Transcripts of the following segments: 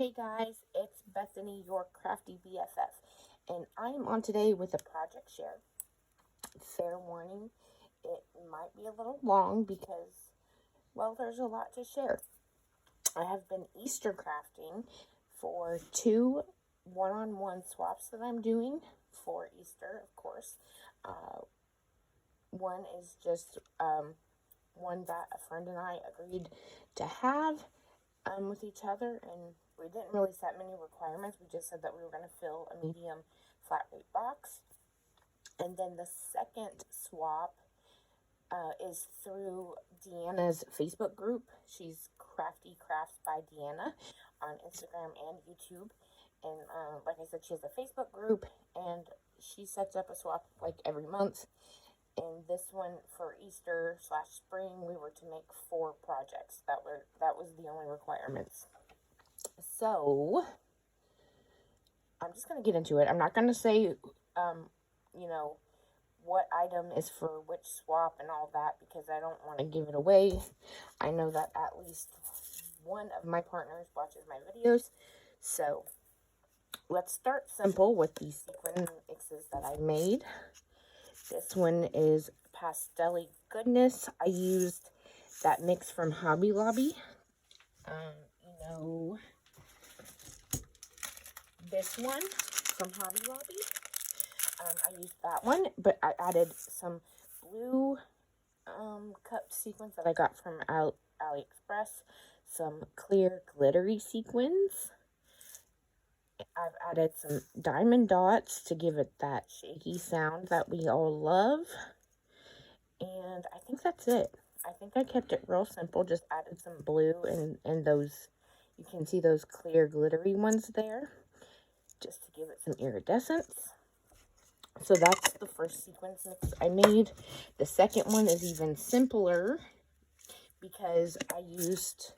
Hey guys, it's Bethany, your crafty BFF, and I am on today with a project share. Fair warning, it might be a little long because, well, there's a lot to share. I have been Easter crafting for two one-on-one swaps that I'm doing for Easter, of course. One is just one that a friend and I agreed to have with each other, and we didn't really set many requirements. We just said that we were going to fill a medium flat rate box. And then the second swap is through Deanna's Facebook group. She's Crafty Crafts by Deanna on Instagram and YouTube. And like I said, she has a Facebook group, and she sets up a swap like every month. And this one for Easter / spring, we were to make 4 projects. That was the only requirements. So I'm just gonna get into it. I'm not gonna say, you know, what item is for which swap and all that because I don't want to give it away. I know that at least one of my partners watches my videos, so let's start simple with the sequin mixes that I made. This one is Pastelli Goodness. I used that mix from Hobby Lobby. This one from Hobby Lobby. I used that one, but I added some blue cupped sequins that I got from AliExpress, some clear glittery sequins. I've added some diamond dots to give it that shaky sound that we all love. And I think that's it. I think I kept it real simple, just added some blue and those, you can see those clear glittery ones there, just to give it some iridescence. So that's the first sequence mix I made. The second one is even simpler because I used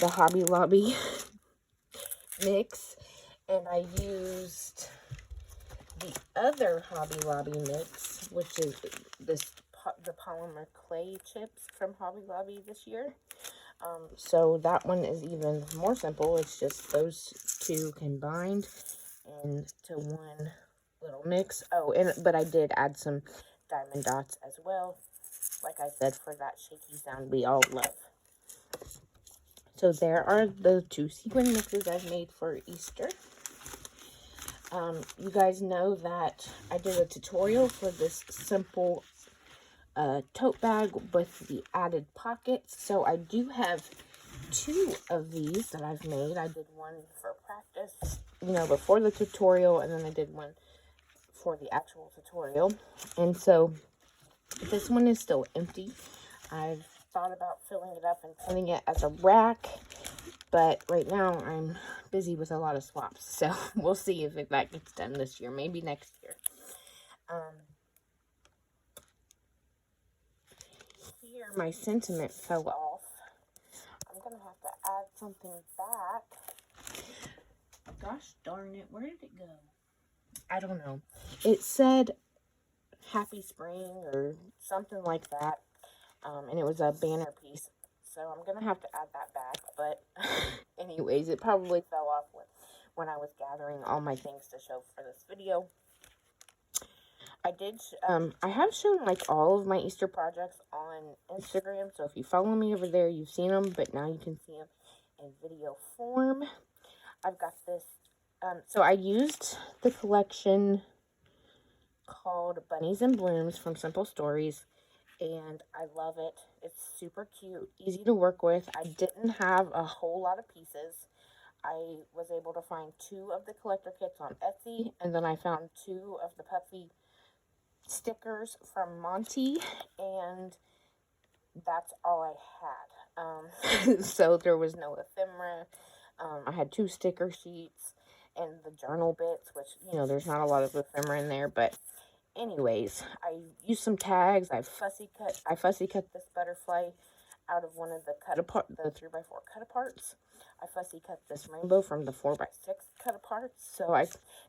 the Hobby Lobby mix, and I used the other Hobby Lobby mix, which is the polymer clay chips from Hobby Lobby this year. So that one is even more simple. It's just those two combined into one little mix. Oh, but I did add some diamond dots as well, like I said, for that shaky sound we all love. So there are the 2 sequin mixes I've made for Easter. You guys know that I did a tutorial for this simple tote bag with the added pockets. So I do have 2 of these that I've made. I did one for practice, before the tutorial, and then I did one for the actual tutorial. And so this one is still empty. I've thought about filling it up and putting it as a rack, but right now I'm busy with a lot of swaps, so we'll see if that gets done this year, maybe next year. Here my sentiment fell off. I'm gonna have to add something back. Gosh darn it, where did it go? I don't know. It said Happy Spring or something like that, and it was a banner piece, so I'm gonna have to add that back. But anyways, it probably fell off when I was gathering all my things to show for this video. I have shown like all of my Easter projects on Instagram, so if you follow me over there, you've seen them, but now you can see them in video form. I've got this, so I used the collection called Bunnies and Blooms from Simple Stories, and I love it. It's super cute, easy to work with. I didn't have a whole lot of pieces. I was able to find 2 of the collector kits on Etsy, and then I found 2 of the puffy stickers from Monty, and that's all I had. So there was no ephemera. I had 2 sticker sheets and the journal bits, which, there's not a lot of ephemera in there, but anyways, I used some tags. I fussy cut this butterfly out of one of the 3x4 cut aparts. I fussy cut this rainbow from the 4x6 cut aparts. So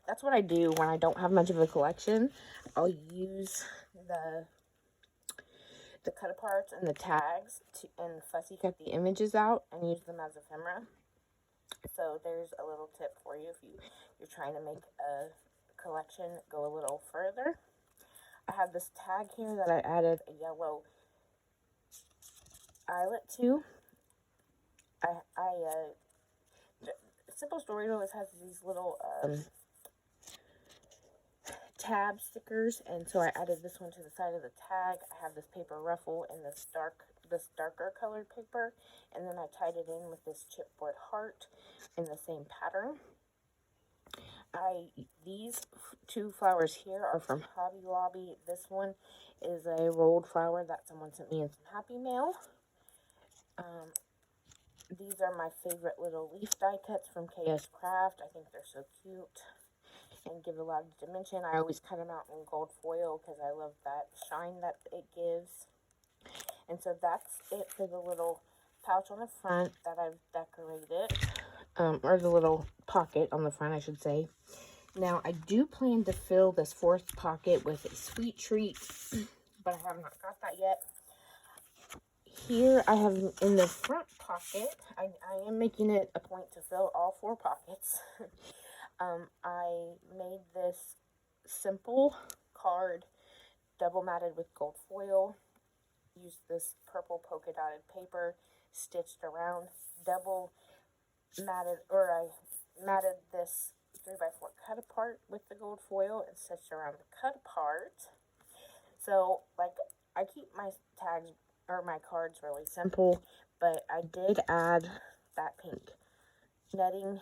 that's what I do when I don't have much of a collection. I'll use the cut aparts and the tags and fussy cut the images out and use them as ephemera. So there's a little tip for you if you're trying to make a collection go a little further. I have this tag here that I added a yellow eyelet to. Simple Stories always has these little tab stickers, and so I added this one to the side of the tag. I have this paper ruffle and this darker colored paper, and then I tied it in with this chipboard heart in the same pattern. These two flowers here are from Hobby Lobby. This one is a rolled flower that someone sent me in some Happy Mail. These are my favorite little leaf die cuts from KS Craft. I think they're so cute and give a lot of dimension. I always cut them out in gold foil because I love that shine that it gives. And so that's it for the little pouch on the front that I've decorated. Or the little pocket on the front, I should say. Now, I do plan to fill this fourth pocket with a sweet treat, but I have not got that yet. Here I have in the front pocket, I am making it a point to fill all 4 pockets. I made this simple card double matted with gold foil, used this purple polka dotted paper, stitched around, double matted, or I matted this 3x4 cut apart with the gold foil and stitched around the cut apart. So, like, I keep my tags or my cards really simple, but I did add that pink netting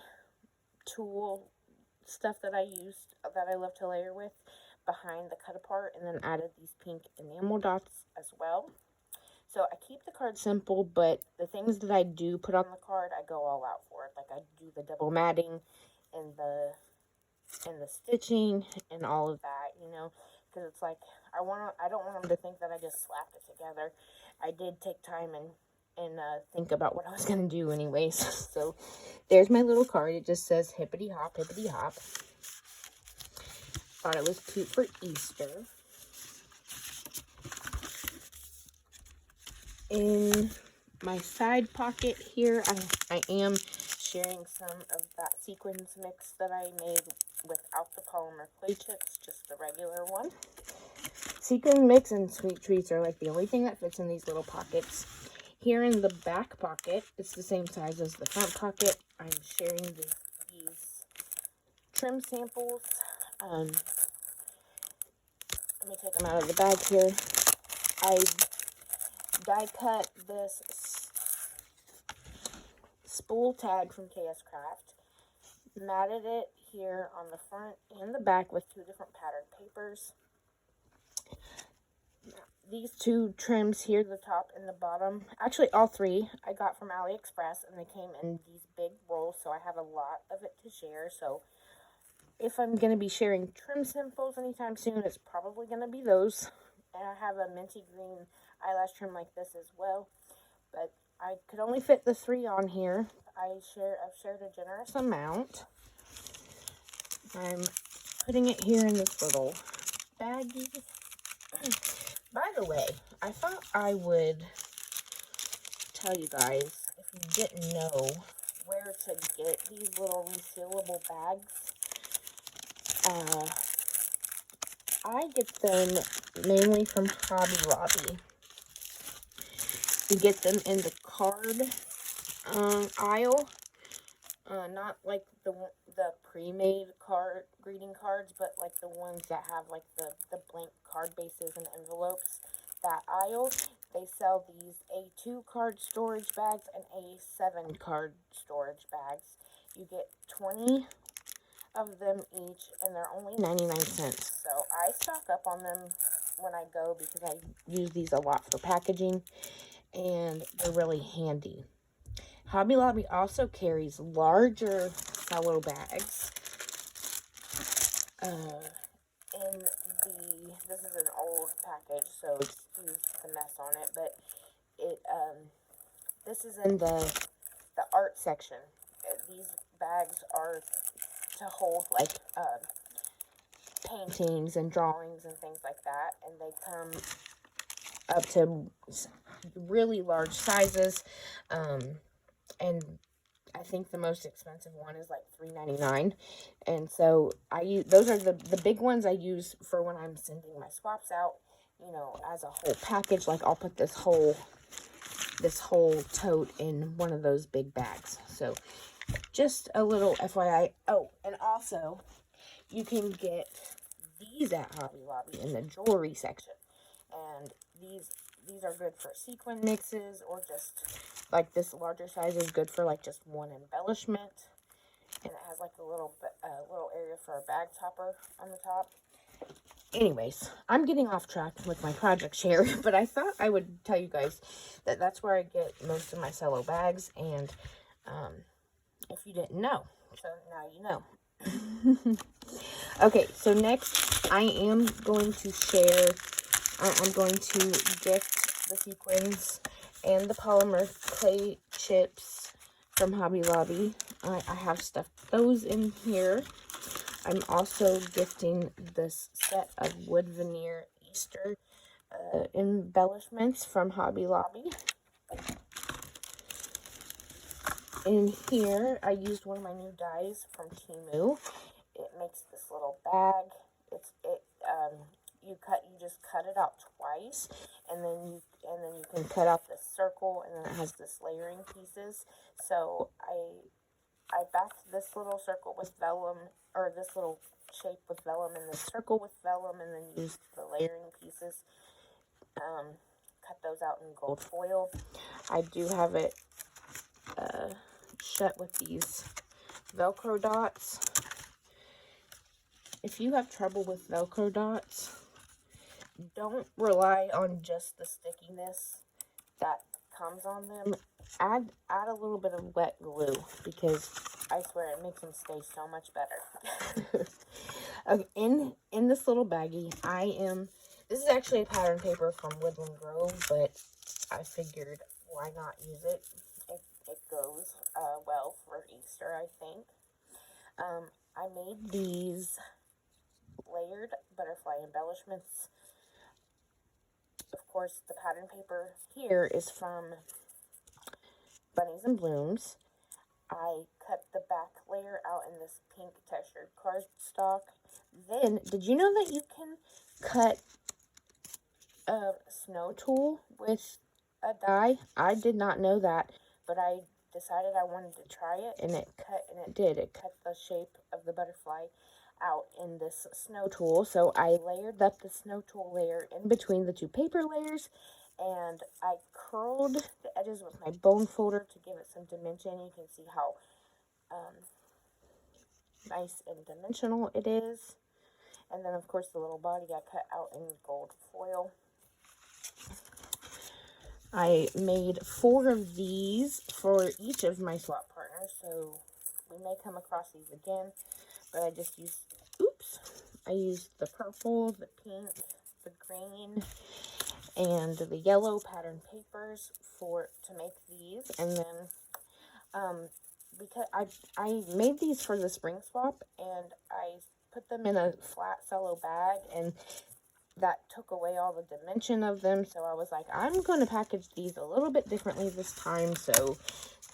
tool stuff that I used, that I love to layer with, behind the cut apart, and then added these pink enamel dots as well. So I keep the card simple, but the things that I do put on the card, I go all out for it. Like I do the double matting and the stitching and all of that, you know, because it's like I don't want them to think that I just slapped it together. I did take time and think about what I was going to do anyways. So there's my little card. It just says hippity hop, hippity hop. Thought it was cute for Easter. In my side pocket here, I am sharing some of that sequins mix that I made without the polymer clay chips, just the regular one. Sequin mix and sweet treats are like the only thing that fits in these little pockets. Here in the back pocket, it's the same size as the front pocket. I'm sharing these trim samples. Let me take them out of the bag here. I die cut this spool tag from KS Craft, matted it here on the front and the back with 2 different patterned papers. These 2 trims here, the top and the bottom, actually all 3 I got from AliExpress, and they came in these big rolls, so I have a lot of it to share. So if I'm going to be sharing trim samples anytime soon, it's probably going to be those. And I have a minty green eyelash trim like this as well, but I could only fit the 3 on here. I've shared a generous amount. I'm putting it here in this little baggie. By the way, I thought I would tell you guys, if you didn't know where to get these little resealable bags, I get them mainly from Hobby Lobby. You get them in the card aisle, not like the pre-made greeting cards, but like the ones that have like the blank card bases and envelopes. That aisle, they sell these A2 card storage bags and A7 card storage bags. You get 20 of them each, and they're only 99 cents. So I stock up on them when I go because I use these a lot for packaging, and they're really handy. Hobby Lobby also carries larger cello bags. This is an old package, so excuse the mess on it, but this is in the art section. These bags are to hold like paintings and drawings and things like that, and they come up to really large sizes, and I think the most expensive one is like $3.99, and so I use those are the big ones I use for when I'm sending my swaps out, you know, as a whole package. Like I'll put this whole tote in one of those big bags. So just a little FYI. Oh, and also you can get these at Hobby Lobby in the jewelry section, and these are good for sequin mixes, or just like this larger size is good for like just one embellishment, and it has like a little area for a bag topper on the top. Anyways, I'm getting off track with my project share, but I thought I would tell you guys that that's where I get most of my cello bags, and if you didn't know, so now you know. Okay, so next I am going to share, I'm going to gift the sequins and the polymer clay chips from Hobby Lobby. I have stuffed those in here. I'm also gifting this set of wood veneer Easter embellishments from Hobby Lobby. In here, I used one of my new dies from Temu. It makes this little bag. You just cut it out twice, and then you can cut out this circle, and then it has this layering pieces. So I backed this little circle with vellum, or this little shape with vellum, and this circle with vellum, and then used the layering pieces. Cut those out in gold foil. I do have it shut with these Velcro dots. If you have trouble with Velcro dots, don't rely on just the stickiness that comes on them. Add a little bit of wet glue, because I swear it makes them stay so much better. Okay, in this little baggie, this is actually a pattern paper from Woodland Grove, but I figured why not use it. It goes well for Easter, I think. I made these layered butterfly embellishments. Of course, the pattern paper here is from Bunnies and Blooms. I cut the back layer out in this pink textured cardstock. Then, did you know that you can cut a snow tool with a die? I did not know that, but I decided I wanted to try it, and it did. It cut the shape of the butterfly out in this snow tool. So I layered up the snow tool layer in between the two paper layers, and I curled the edges with my bone folder to give it some dimension. You can see how nice and dimensional it is. And then, of course, the little body I cut out in gold foil. I made 4 of these for each of my swap partners, so we may come across these again, but I just used, I used the purple, the pink, the green, and the yellow pattern papers to make these. And then, because I made these for the spring swap, and I put them in a flat cello bag, and that took away all the dimension of them. So I was like, I'm going to package these a little bit differently this time, so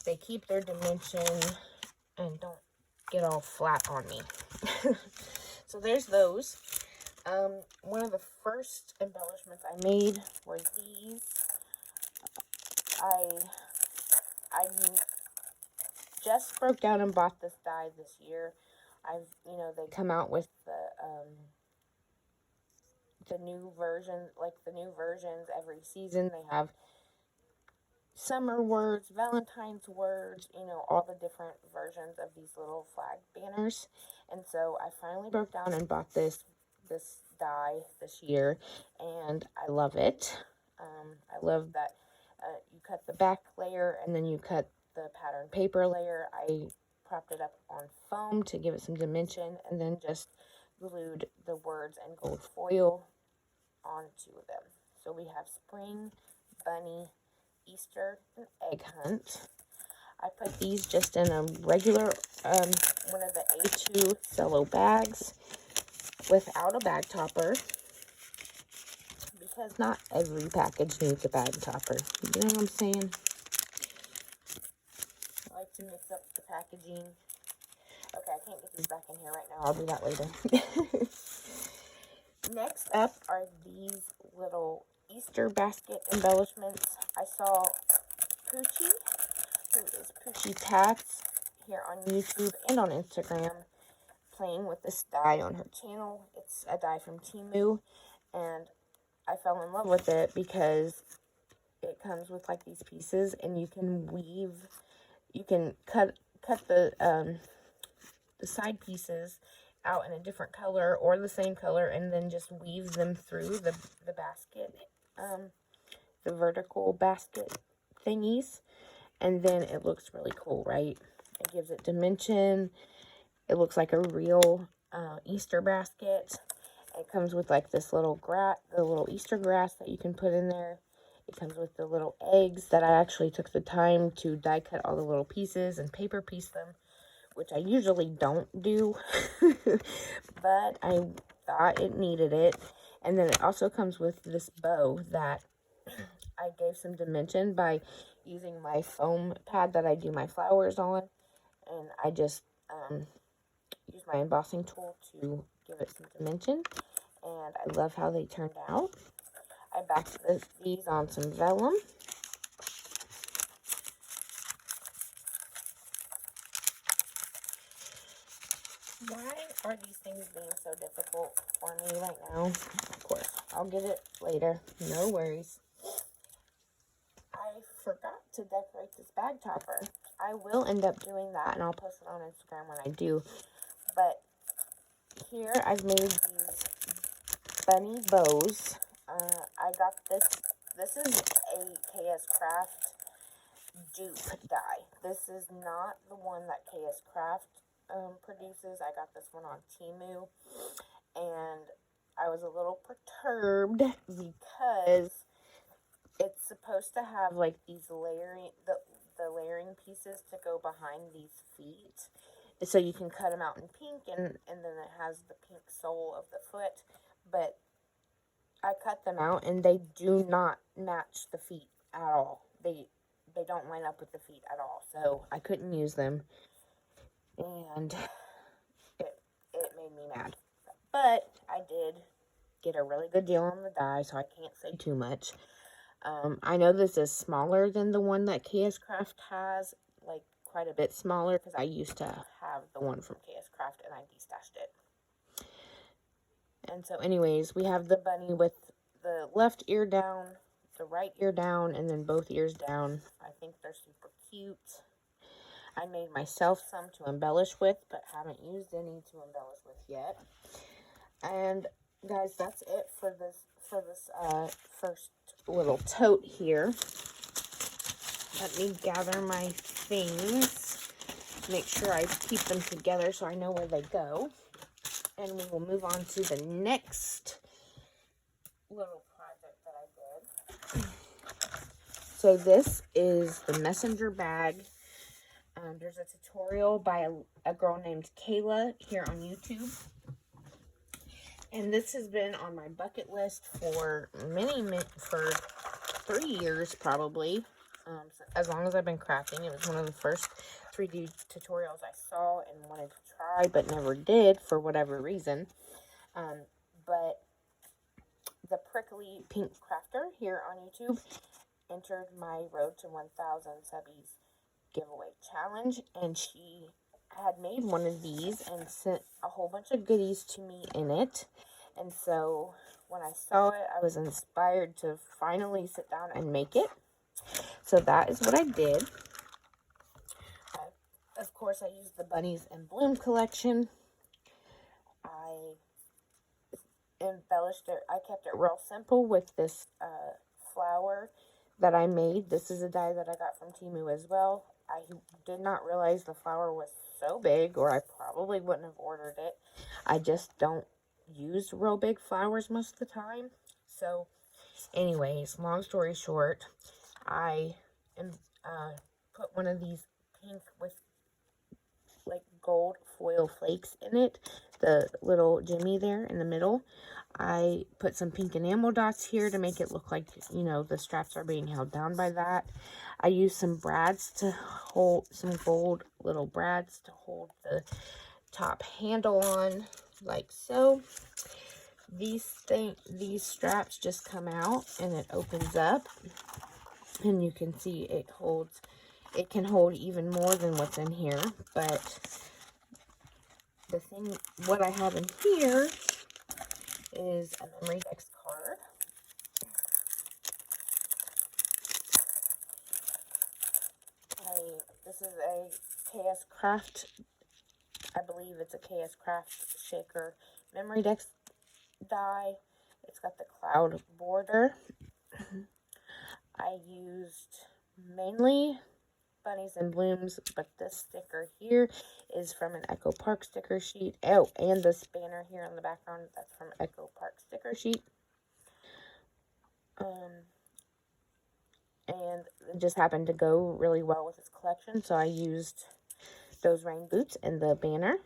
they keep their dimension and don't get all flat on me. So there's those. One of the first embellishments I made were these. I just broke down and bought this die this year. They come out with the new version, like the new versions every season. They have summer words, Valentine's words, all the different versions of these little flag banners. And so I finally broke down and bought this die this year, and I love it. I love that you cut the back layer, and then you cut the pattern paper layer. I propped it up on foam to give it some dimension, and then just glued the words and gold foil onto them. So we have spring, bunny, Easter, and egg hunt. I put these just in a regular, one of the A2 cello bags without a bag topper, because not every package needs a bag topper. You know what I'm saying? I like to mix up the packaging. Okay, I can't get these back in here right now. I'll do that later. Next up are these little Easter basket embellishments. I saw Poochie, who is Poochie Tats, here on YouTube and on Instagram, playing with this die on her channel. It's a die from Temu, and I fell in love with it because it comes with like these pieces, and you can weave, you can cut the side pieces out in a different color or the same color, and then just weave them through the basket, the vertical basket thingies, and then it looks really cool, right? It gives it dimension. It looks like a real Easter basket. It comes with like this little the little Easter grass that you can put in there. It comes with the little eggs that I actually took the time to die cut all the little pieces and paper piece them, which I usually don't do, but I thought it needed it. And then it also comes with this bow that I gave some dimension by using my foam pad that I do my flowers on, and I just use my embossing tool to give it some dimension, and I love how they turned out. I backed these on some vellum. Why are these things being so difficult for me right now? Of course, I'll get it later. No worries. I forgot to decorate this bag topper. I will end up doing that, and I'll post it on Instagram when I do. But here I've made these bunny bows. I got this. This is a KS Craft dupe die. This is not the one that KS Craft produces. I got this one on Temu, and I was a little perturbed because it's supposed to have like these layering, the layering pieces to go behind these feet, so you can cut them out in pink, and then it has the pink sole of the foot. But I cut them out, and they do not match the feet at all. They don't line up with the feet at all, so I couldn't use them, and it made me mad. But I did get a really good deal on the die, so I can't say too much. I know this is smaller than the one that KS Craft has, like quite a bit smaller, because I used to have the one from KS Craft and I destashed it. And so anyways, we have the bunny with the left ear down, the right ear down, and then both ears down. I think they're super cute. I made myself some to embellish with, but haven't used any to embellish with yet. And guys, that's it for this first little tote here. Let me gather my things, make sure I keep them together so I know where they go, and we will move on to the next little project that I did. So this is the messenger bag. There's a tutorial by a girl named Kayla here on YouTube. And this has been on my bucket list for for 3 years probably. So as long as I've been crafting. It was one of the first 3D tutorials I saw and wanted to try, but never did for whatever reason. But the Prickly Pink Crafter here on YouTube entered my Road to 1,000 subbies giveaway challenge, and she had made one of these and sent a whole bunch of goodies to me in it. And so when I saw it, I was inspired to finally sit down and make it. So that is what I did. Of course, I used the Bunnies and Bloom collection. I embellished it. I kept it real simple with this flower that I made. This is a die that I got from Temu as well. I did not realize the flower was so big, or I probably wouldn't have ordered it. I just don't use real big flowers most of the time. So anyways, long story short, I put one of these pink with like gold foil flakes in it, the little Jimmy there in the middle. I put some pink enamel dots here to make it look like, you know, the straps are being held down by that. I used some brads to hold, some gold little brads to hold the top handle on, like so. These straps just come out and it opens up, and you can see it can hold even more than what's in here. But what I have in here is a Memory Dex card. This is a KS Craft, I believe it's a KS Craft Shaker Memory Dex die. It's got the cloud border. I used mainly Bunnies and Blooms, but this sticker here is from an Echo Park sticker sheet. Oh, and this banner here in the background, that's from Echo Park sticker sheet. And it just happened to go really well with this collection, so I used those rain boots and the banner.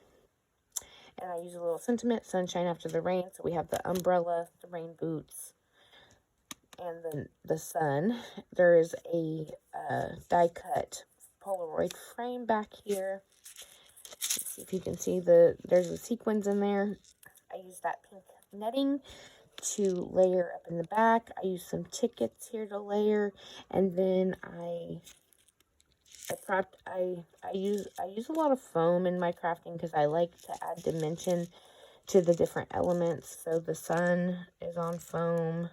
And I use a little sentiment, sunshine after the rain. So we have the umbrella, the rain boots, and then the sun. There is a die cut Polaroid frame back here. Let's see if you can see there's the sequins in there. I use that pink netting to layer up in the back. I use some tickets here to layer, and then I use a lot of foam in my crafting because I like to add dimension to the different elements. So the sun is on foam,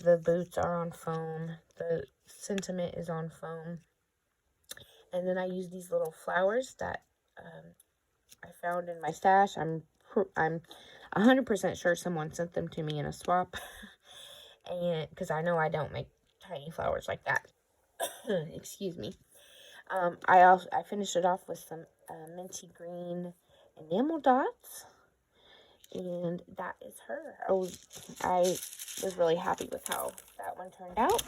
the boots are on foam, the sentiment is on foam, and then I use these little flowers that I found in my stash. I'm 100% sure someone sent them to me in a swap, and because I know I don't make tiny flowers like that. Excuse me. I finished it off with some minty green enamel dots, and that is her. I was really happy with how that one turned out.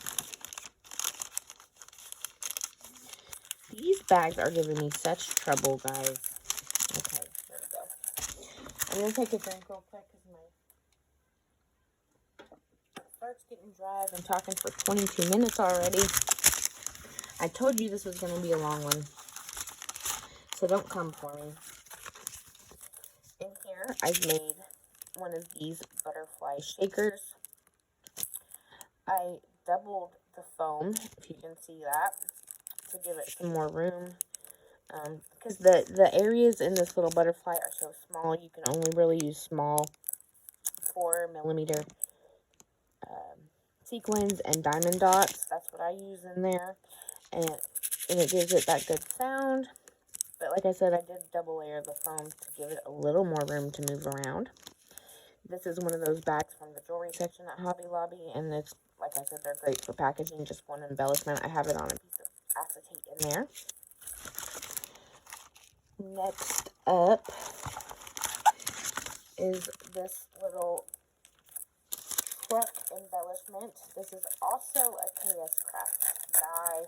These bags are giving me such trouble, guys. Okay, there we go. I'm gonna take a drink real quick because my throat's getting dry. I've been talking for 22 minutes already. I told you this was going to be a long one, so don't come for me. In here, I've made one of these butterfly shakers. I doubled the foam, if you can see that, to give it some more room. Because the areas in this little butterfly are so small, you can only really use small 4mm sequins and diamond dots. That's what I use in there. And it gives it that good sound. But like I said, I did double layer the foam to give it a little more room to move around. This is one of those bags from the jewelry section at Hobby Lobby, and it's, like I said, they're great for packaging, just one embellishment. I have it on a piece of acetate in there. Next up is this little truck embellishment. This is also a KS Craft die.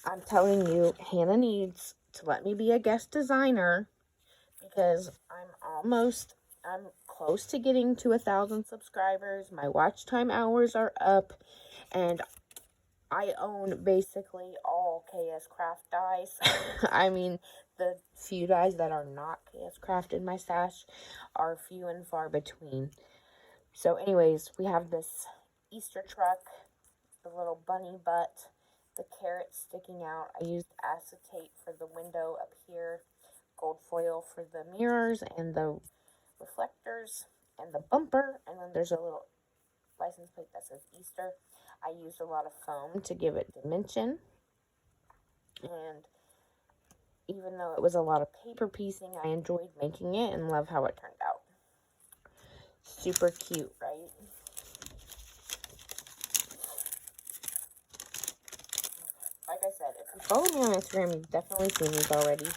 I'm telling you, Hannah needs to let me be a guest designer because I'm close to getting to 1,000 subscribers. My watch time hours are up, and I own basically all KS Craft dies. I mean, the few dies that are not KS Craft in my stash are few and far between. So anyways, we have this Easter truck, the little bunny butt, the carrots sticking out. I used acetate for the window up here, gold foil for the mirrors and the reflectors and the bumper, and then there's a little license plate that says Easter. I used a lot of foam to give it dimension, and even though it was a lot of paper piecing, I enjoyed making it and love how it turned out. Super cute, right? Like I said, if you follow me on Instagram, you've definitely seen these already.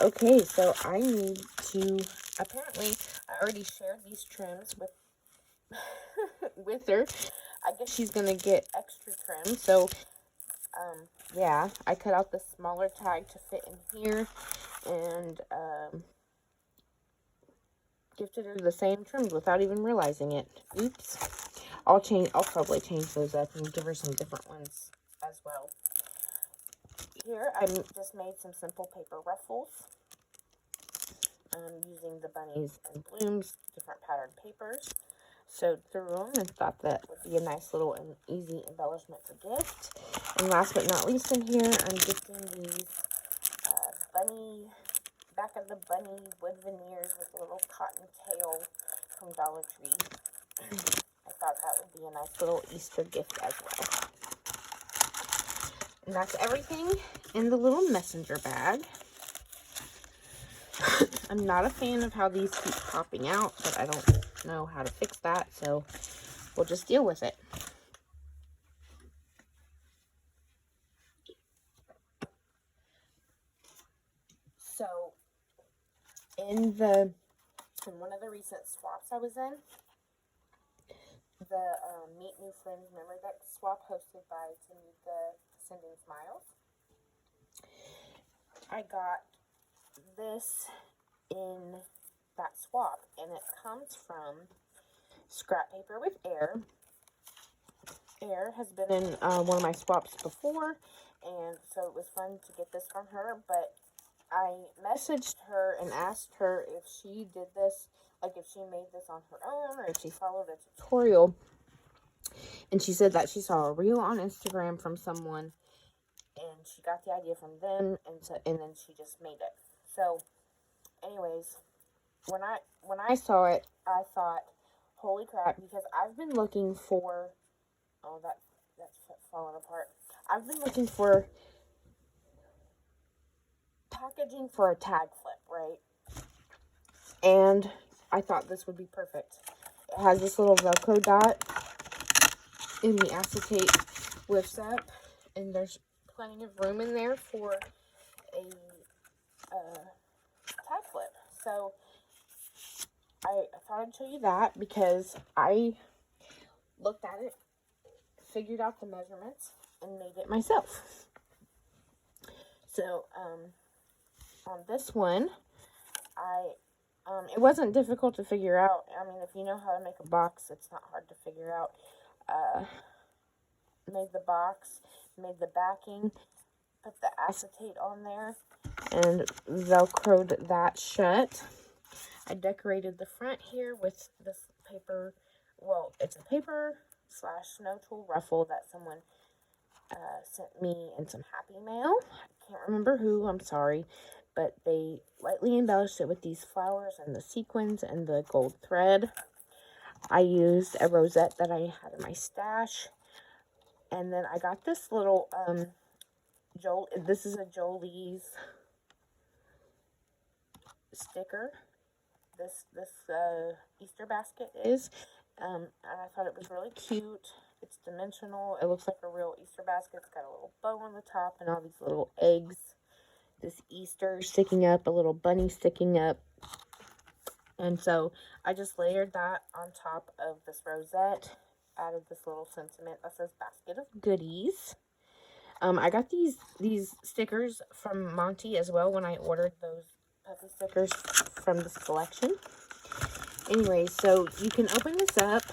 Okay, so I need to, apparently, I already shared these trims with her. I guess she's going to get extra trim, so, yeah, I cut out the smaller tag to fit in here, and, gifted her the same trims without even realizing it. Oops. I'll probably change those up and give her some different ones as well. Here, I just made some simple paper ruffles. Using the bunnies and blooms, different patterned papers. Sewed through them and thought that would be a nice little and easy embellishment for gift. And last but not least in here, I'm gifting these back of the bunny wood veneers with a little cotton tail from Dollar Tree. I thought that would be a nice little Easter gift as well. And that's everything in the little messenger bag. I'm not a fan of how these keep popping out, but I don't know how to fix that, so we'll just deal with it. So, in one of the recent swaps I was in, the Meet New Friends Memory Deck swap hosted by Tamika Sending Smiles, I got this in that swap, and it comes from Scrap Paper with Air. Air has been in one of my swaps before, and so it was fun to get this from her, but I messaged her and asked her if she did this, like if she made this on her own or if she followed a tutorial, and she said that she saw a reel on Instagram from someone and she got the idea from them, and then she just made it. So anyways, when I saw it, I thought, holy crap, because I've been looking for, oh, that's falling apart. I've been looking for packaging for a tag flip, right? And I thought this would be perfect. It has this little Velcro dot, and the acetate lifts up, and there's plenty of room in there for a tag flip. So I thought I'd show you that because I looked at it, figured out the measurements, and made it myself. So on this one, it wasn't difficult to figure out. I mean, if you know how to make a box, it's not hard to figure out. Made the box, made the backing, put the acetate on there, and Velcroed that shut. I decorated the front here with this paper. Well, it's a paper / snow tool ruffle that someone sent me in some Happy Mail. I can't remember who, I'm sorry. But they lightly embellished it with these flowers and the sequins and the gold thread. I used a rosette that I had in my stash. And then I got this little, this is a Jolie's sticker. This Easter basket is. And I thought it was really cute. It's dimensional. It looks like a real Easter basket. It's got a little bow on the top and all these little eggs. This Easter sticking up, a little bunny sticking up. And so I just layered that on top of this rosette. Added this little sentiment that says basket of goodies. I got these stickers from Monty as well when I ordered those puppy stickers from this collection. Anyway, so you can open this up.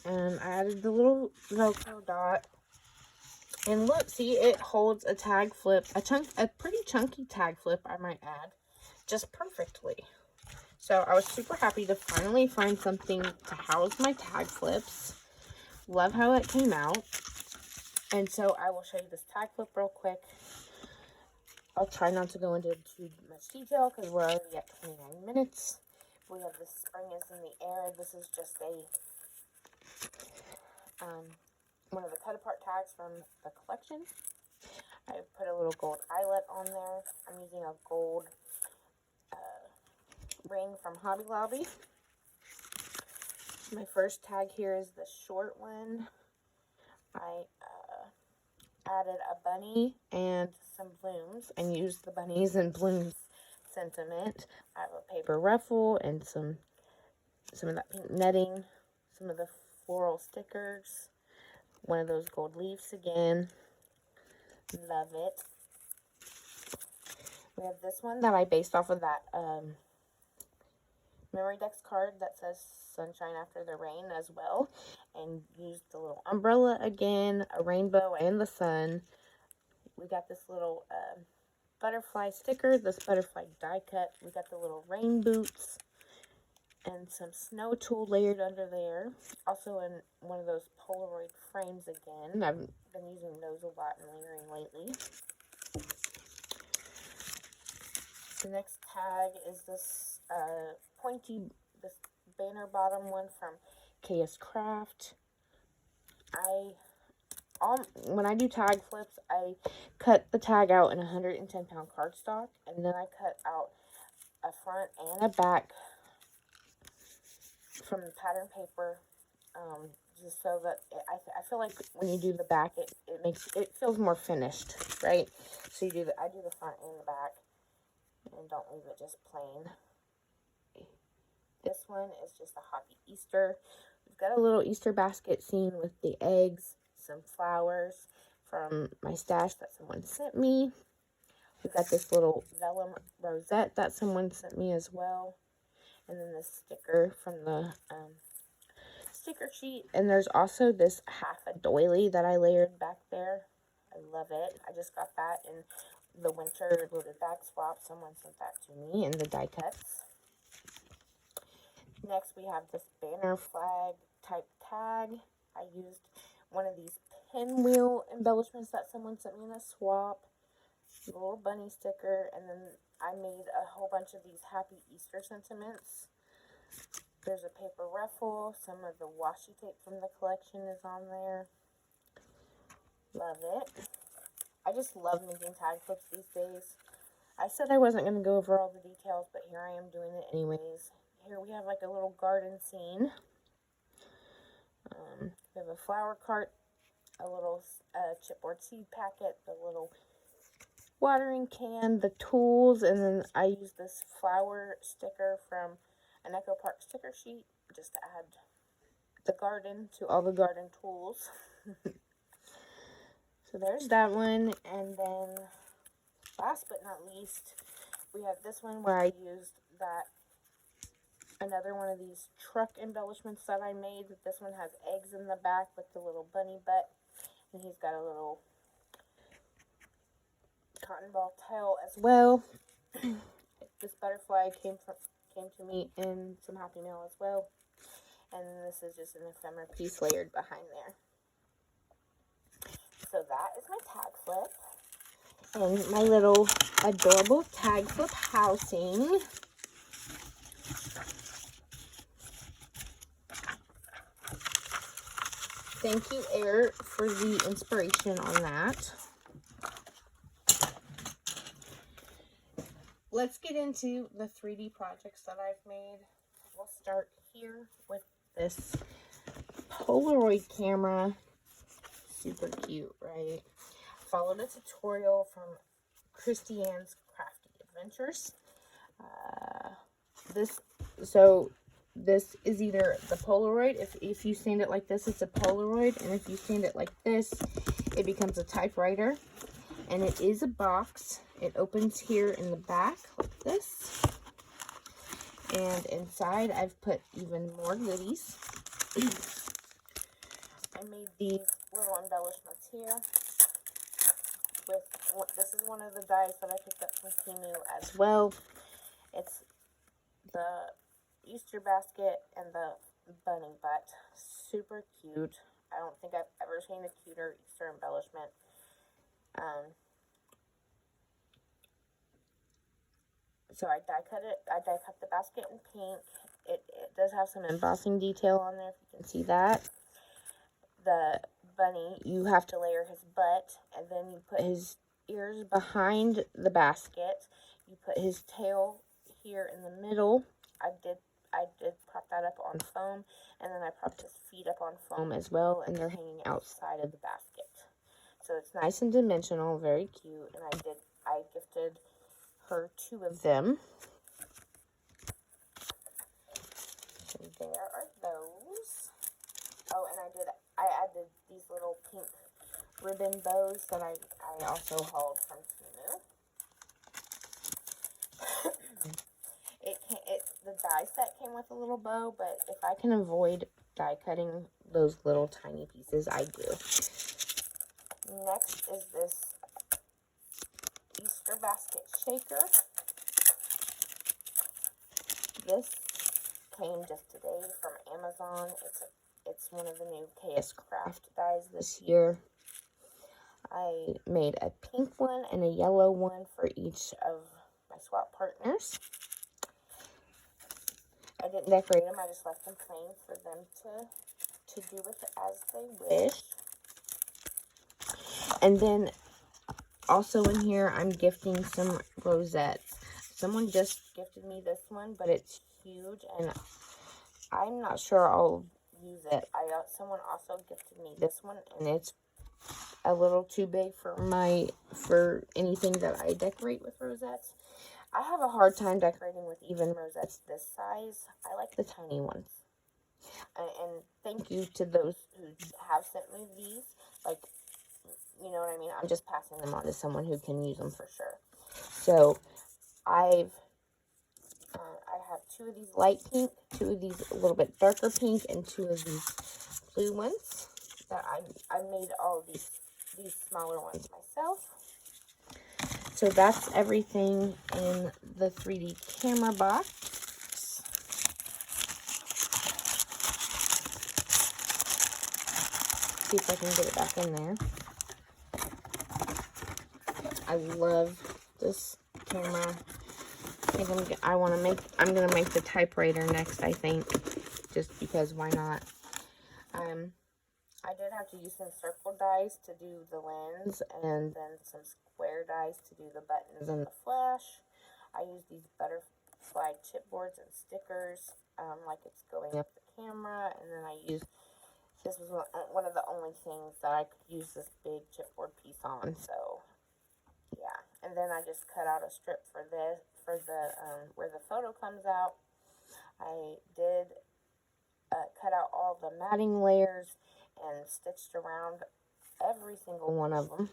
And I added the little Velcro dot. And look, see, it holds a tag flip, a pretty chunky tag flip, I might add, just perfectly. So I was super happy to finally find something to house my tag flips. Love how it came out. And so I will show you this tag flip real quick. I'll try not to go into too much detail because we're already at 29 minutes. We have the spring is in the air. This is just one of the cut-apart tags from the collection. I put a little gold eyelet on there. I'm using a gold ring from Hobby Lobby. My first tag here is the short one. I added a bunny and some blooms and used the bunnies and blooms sentiment. I have a paper ruffle and some of that pink netting, some of the floral stickers, one of those gold leaves again. Love it. We have this one that I based off of that Memory Dex card that says sunshine after the rain as well. And used the little umbrella again, a rainbow, and the sun. We got this little butterfly sticker, this butterfly die cut. We got the little rain boots and some snow tool layered under there. Also in one of those Polaroid frames again. I've been using those a lot and layering lately. The next tag is this this banner bottom one from KS Craft. When I do tag flips, I cut the tag out in 110-pound cardstock, and then I cut out a front and a back from the pattern paper, just so that I feel like when you do the back, it feels more finished, right? So I do the front and the back, and don't leave it just plain. This one is just a Happy Easter. We've got a little Easter basket scene with the eggs, some flowers from my stash that someone sent me. We've got this little vellum rosette that someone sent me as well. And then this sticker from the sticker sheet. And there's also this half a doily that I layered back there. I love it. I just got that in the winter loaded bag swap. Someone sent that to me in the die cuts. Next, we have this banner flag type tag. I used one of these pinwheel embellishments that someone sent me in a swap. A little bunny sticker. And then I made a whole bunch of these Happy Easter sentiments. There's a paper ruffle. Some of the washi tape from the collection is on there. Love it. I just love making tag flips these days. I said I wasn't going to go over all the details, but here I am doing it anyways. Here we have like a little garden scene. We have a flower cart, a little chipboard seed packet, the little watering can, the tools, and then I use this flower sticker from an Echo Park sticker sheet just to add the garden to all the garden tools. So there's that one, and then last but not least, we have this one where I used another one of these truck embellishments that I made. This one has eggs in the back with the little bunny butt, and he's got a little cotton ball tail as well. This butterfly came to me in some Happy Mail as well, and this is just an ephemera piece layered behind there. So that is my tag flip and my little adorable tag flip housing. Thank you, Air, for the inspiration on that. Let's get into the 3D projects that I've made. We'll start here with this Polaroid camera. Super cute, right? Followed a tutorial from Christiane's Crafty Adventures. This is either the Polaroid. If you stand it like this, it's a Polaroid, and if you stand it like this, it becomes a typewriter. And it is a box. It opens here in the back like this. And inside, I've put even more goodies. I made these little embellishments here. This is one of the dies that I picked up from Temu as well. It's the Easter basket and the bunny butt. Super cute. I don't think I've ever seen a cuter Easter embellishment. So I die cut it. I die cut the basket in pink. It does have some embossing detail on there, if you can see that. The bunny, you have to layer his butt, and then you put his ears behind the basket. You put his tail here in the middle. I did prop that up on foam, and then I propped his feet up on foam as well, and they're hanging outside of the basket. So it's nice and dimensional, very cute, and I gifted her 2 of them. So there are those. Oh, and I added these little pink ribbon bows that I also hauled from Temu. the die set came with a little bow, but if I can avoid die cutting those little tiny pieces, I do. Next is this Easter basket shaker. This came just today from Amazon. It's one of the new KS Craft dies this year. I made a pink one and a yellow one for each of my swap partners. I didn't decorate them, I just left them plain for them to do with it as they wish. And then also in here, I'm gifting some rosettes. Someone just gifted me this one, but it's huge, and I'm not sure I'll use it. Someone also gifted me this one, and it's a little too big for anything that I decorate with rosettes. I have a hard time decorating with even rosettes this size. I like the tiny ones. And thank you to those who have sent me these. Like, you know what I mean? I'm just passing them on to someone who can use them for sure. So, I have 2 of these light pink, 2 of these a little bit darker pink, and 2 of these blue ones. That I made all of these smaller ones myself. So that's everything in the 3D camera box. See if I can get it back in there. I love this camera. I'm gonna make the typewriter next, I think, just because why not? I did have to use some circle dies to do the lens, and then some square dies to do the buttons and the flash. I used these butterfly chipboards and stickers, like it's going up the camera, and then this was one of the only things that I could use this big chipboard piece on, so yeah. And then I just cut out a strip for the where the photo comes out. I did cut out all the matting layers and stitched around every single one of them.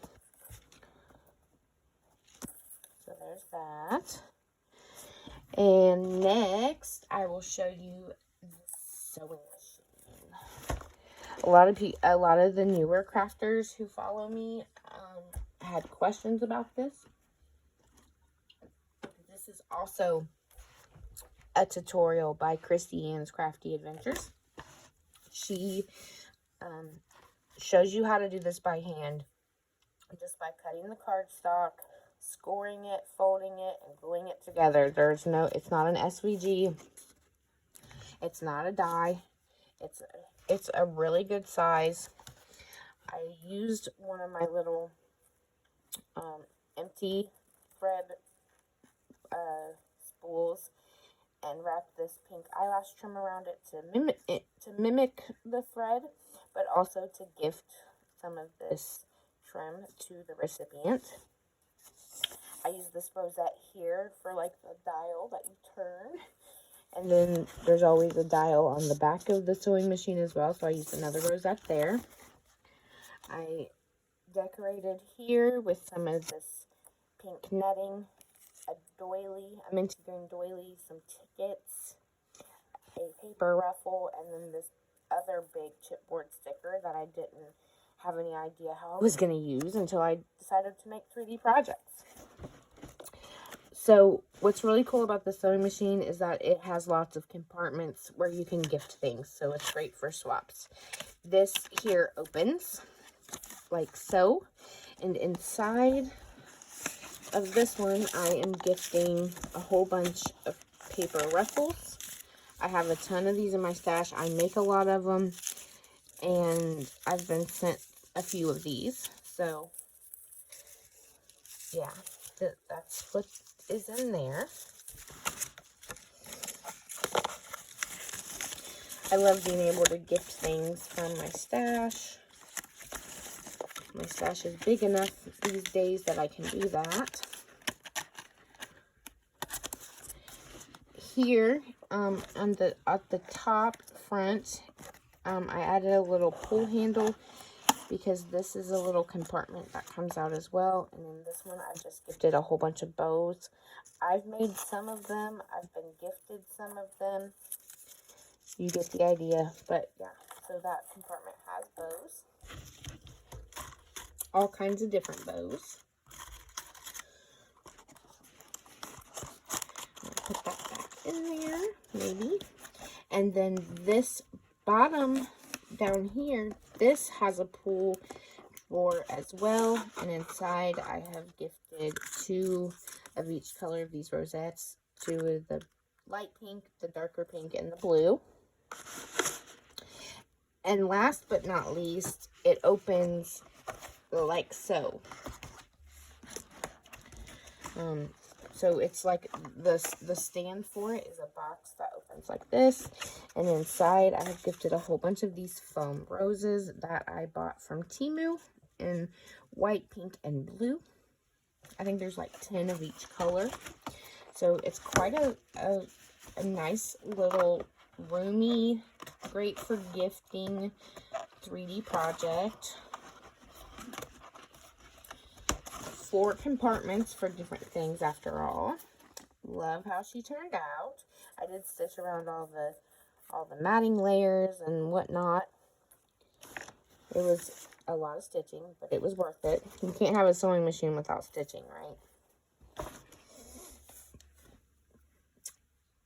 So there's that. And next, I will show you the sewing machine. A lot of the newer crafters who follow me had questions about this. This is also a tutorial by Christy Ann's Crafty Adventures. She shows you how to do this by hand, just by cutting the cardstock, scoring it, folding it, and gluing it together. It's not an SVG. It's not a die. It's a really good size. I used one of my little empty thread spools and wrapped this pink eyelash trim around it to mimic the thread, but also to gift some of this trim to the recipient. I use this rosette here for like the dial that you turn, and then there's always a dial on the back of the sewing machine as well, so I used another rosette there. I decorated here with some of this pink netting, a doily, a minty green doily, some tickets, a paper ruffle, and then this other big chipboard sticker that I didn't have any idea how I was going to use until I decided to make 3D projects. So what's really cool about the sewing machine is that it has lots of compartments where you can gift things, so it's great for swaps. This here opens like so, and inside of this one I am gifting a whole bunch of paper ruffles. I have a ton of these in my stash. I make a lot of them, and I've been sent a few of these, so yeah, that's what is in there. I love being able to gift things from my stash. My stash is big enough these days that I can do that. Here, at the top front, I added a little pull handle because this is a little compartment that comes out as well. And then this one, I just gifted a whole bunch of bows. I've made some of them. I've been gifted some of them. You get the idea. But yeah, so that compartment has bows. All kinds of different bows. I'll put that back in there, maybe. And then this bottom down here, this has a pull drawer as well. And inside, I have gifted 2 of each color of these rosettes. 2 of the light pink, the darker pink, and the blue. And last but not least, it opens like so. So it's like the stand for it is a box that opens like this. And inside, I have gifted a whole bunch of these foam roses that I bought from Temu in white, pink, and blue. I think there's like 10 of each color. So it's quite a nice little roomy, great for gifting 3D project. 4 compartments for different things after all. Love how she turned out. I did stitch around all the matting layers and whatnot. It was a lot of stitching, but it was worth it. You can't have a sewing machine without stitching, right?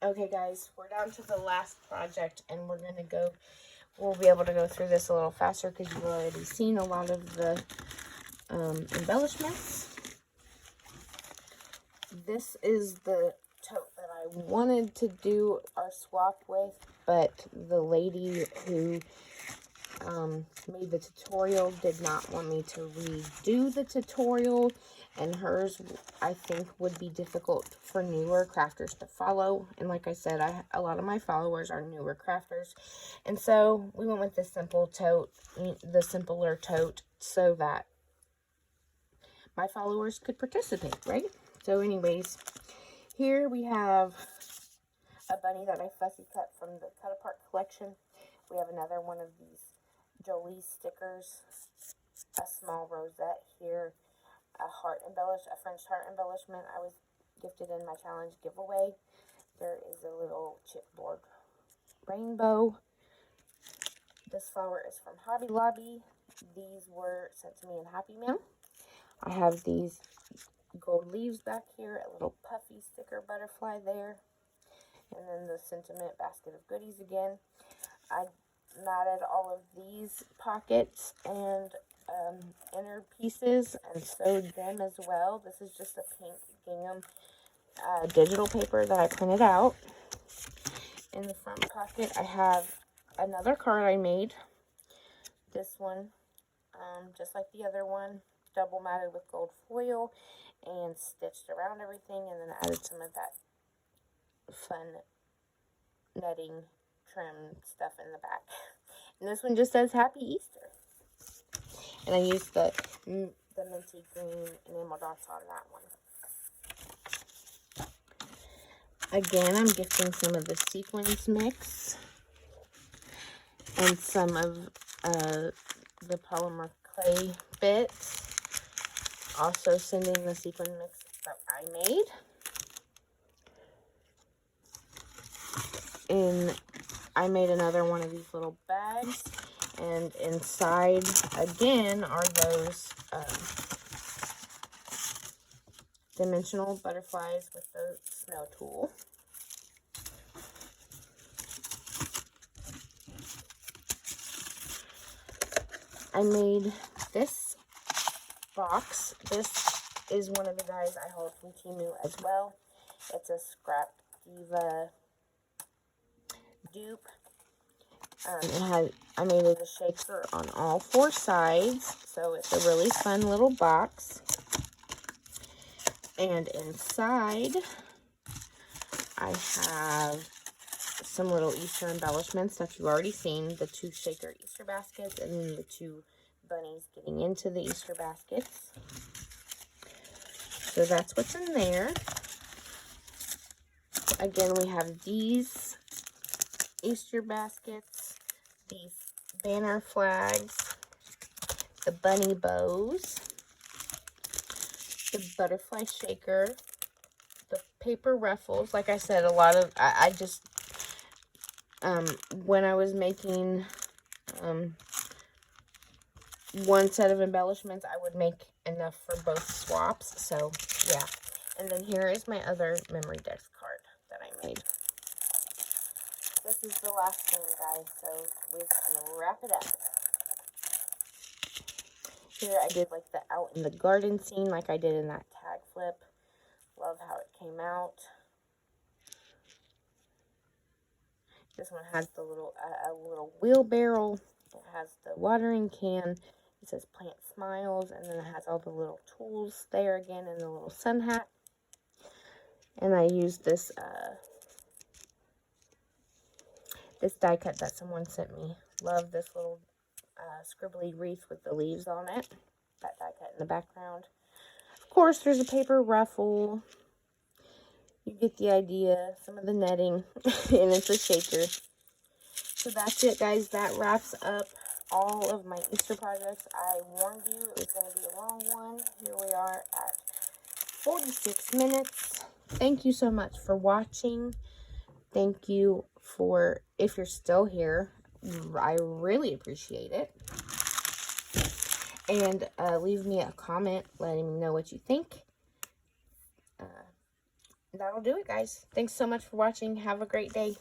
Okay, guys, we're down to the last project, and we'll be able to go through this a little faster because you've already seen a lot of the embellishments. This is the tote that I wanted to do our swap with, but the lady who made the tutorial did not want me to redo the tutorial, and hers, I think, would be difficult for newer crafters to follow. And like I said, a lot of my followers are newer crafters, and so we went with the simple tote, the simpler tote, so that my followers could participate, right? So anyways, here we have a bunny that I fussy cut from the Cut Apart collection. We have another one of these Jolie stickers, a small rosette here, a French heart embellishment I was gifted in my challenge giveaway. There is a little chipboard rainbow. This flower is from Hobby Lobby. These were sent to me in Happy Mail. I have these gold leaves back here, a little puffy sticker butterfly there, and then the sentiment basket of goodies again. I matted all of these pockets and inner pieces and sewed them as well. This is just a pink gingham digital paper that I printed out. In the front pocket, I have another card I made. This one, just like the other one, double matted with gold foil and stitched around everything, and then added some of that fun netting trim stuff in the back. And this one just says Happy Easter. And I used the minty green enamel dots on that one. Again, I'm gifting some of the sequins mix and some of the polymer clay bits. Also sending the sequin mix that I made. And I made another one of these little bags. And inside, again, are those dimensional butterflies with the snow tool. I made this box. This is one of the guys I hauled from Temu as well. It's a Scrap Diva dupe. I made it a shaker on all 4 sides, so it's a really fun little box. And inside, I have some little Easter embellishments that you've already seen. The 2 shaker Easter baskets and then the 2 bunnies getting into the Easter baskets. So that's what's in there. Again, we have these Easter baskets, these banner flags, the bunny bows, the butterfly shaker, the paper ruffles. Like I said, a lot of, I just, when I was making, one set of embellishments, I would make enough for both swaps. So, yeah. And then here is my other memory dex card that I made. This is the last thing, guys, so we can wrap it up. Here I did like the out in the garden scene like I did in that tag flip. Love how it came out. This one has the little a little wheelbarrow. It has the watering can. It says Plant Smiles, and then it has all the little tools there again, and the little sun hat. And I used this this die cut that someone sent me. Love this little scribbly wreath with the leaves on it. That die cut in the background. Of course, there's a paper ruffle. You get the idea. Some of the netting. And it's a shaker. So that's it, guys. That wraps up all of my Easter projects. I warned you it was going to be a long one. Here we are at 46 minutes. Thank you so much for watching. Thank you for, if you're still here, I really appreciate it. And leave me a comment letting me know what you think. That'll do it, guys. Thanks so much for watching. Have a great day.